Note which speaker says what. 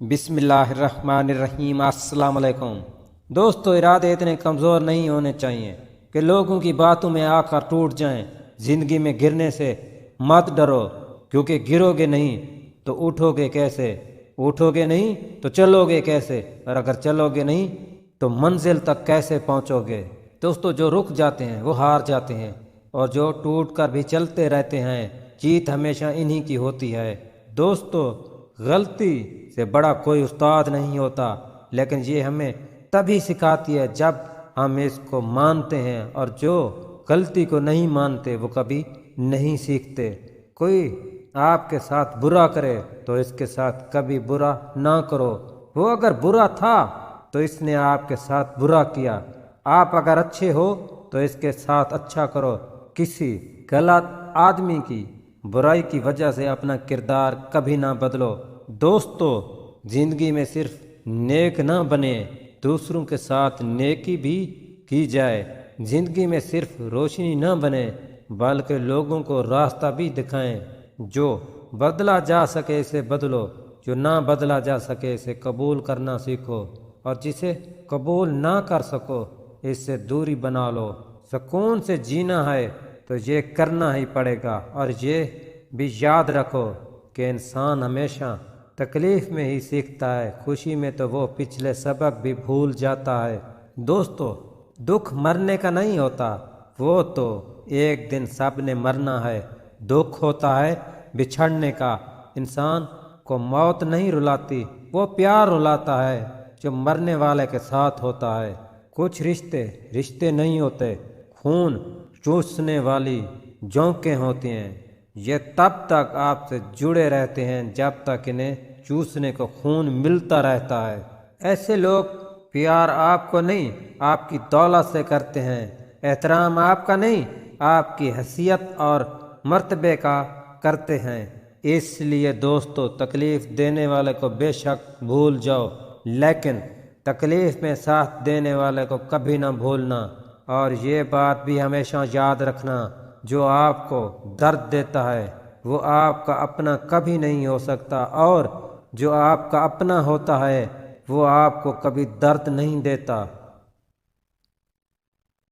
Speaker 1: بسم اللہ الرحمن الرحیم۔ السلام علیکم دوستو، ارادے اتنے کمزور نہیں ہونے چاہیے کہ لوگوں کی باتوں میں آ کر ٹوٹ جائیں۔ زندگی میں گرنے سے مت ڈرو، کیونکہ گرو گے نہیں تو اٹھو گے کیسے، اٹھو گے نہیں تو چلو گے کیسے، اور اگر چلو گے نہیں تو منزل تک کیسے پہنچو گے۔ دوستو، جو رک جاتے ہیں وہ ہار جاتے ہیں، اور جو ٹوٹ کر بھی چلتے رہتے ہیں جیت ہمیشہ انہی کی ہوتی ہے۔ دوستو، غلطی سے بڑا کوئی استاد نہیں ہوتا، لیکن یہ ہمیں تبھی سکھاتی ہے جب ہم اس کو مانتے ہیں، اور جو غلطی کو نہیں مانتے وہ کبھی نہیں سیکھتے۔ کوئی آپ کے ساتھ برا کرے تو اس کے ساتھ کبھی برا نہ کرو۔ وہ اگر برا تھا تو اس نے آپ کے ساتھ برا کیا۔ آپ اگر اچھے ہو تو اس کے ساتھ اچھا کرو۔ کسی غلط آدمی کی برائی کی وجہ سے اپنا کردار کبھی نہ بدلو۔ دوستو، زندگی میں صرف نیک نہ بنے، دوسروں کے ساتھ نیکی بھی کی جائے۔ زندگی میں صرف روشنی نہ بنے بلکہ لوگوں کو راستہ بھی دکھائیں۔ جو بدلا جا سکے اسے بدلو، جو نہ بدلا جا سکے اسے قبول کرنا سیکھو، اور جسے قبول نہ کر سکو اس سے دوری بنا لو۔ سکون سے جینا ہے تو یہ کرنا ہی پڑے گا، اور یہ بھی یاد رکھو کہ انسان ہمیشہ تکلیف میں ہی سیکھتا ہے، خوشی میں تو وہ پچھلے سبق بھی بھول جاتا ہے۔ دوستو، دکھ مرنے کا نہیں ہوتا، وہ تو ایک دن سب نے مرنا ہے۔ دکھ ہوتا ہے بچھڑنے کا۔ انسان کو موت نہیں رلاتی، وہ پیار رلاتا ہے جو مرنے والے کے ساتھ ہوتا ہے۔ کچھ رشتے نہیں ہوتے، خون چوسنے والی جھونکیں ہوتی ہیں۔ یہ تب تک آپ سے جڑے رہتے ہیں جب تک انہیں چوسنے کو خون ملتا رہتا ہے۔ ایسے لوگ پیار آپ کو نہیں، آپ کی دولت سے کرتے ہیں۔ احترام آپ کا نہیں، آپ کی حیثیت اور مرتبے کا کرتے ہیں۔ اس لیے دوستو، تکلیف دینے والے کو بے شک بھول جاؤ، لیکن تکلیف میں ساتھ دینے والے کو کبھی نہ بھولنا۔ اور یہ بات بھی ہمیشہ یاد رکھنا، جو آپ کو درد دیتا ہے وہ آپ کا اپنا کبھی نہیں ہو سکتا، اور جو آپ کا اپنا ہوتا ہے وہ آپ کو کبھی درد نہیں دیتا۔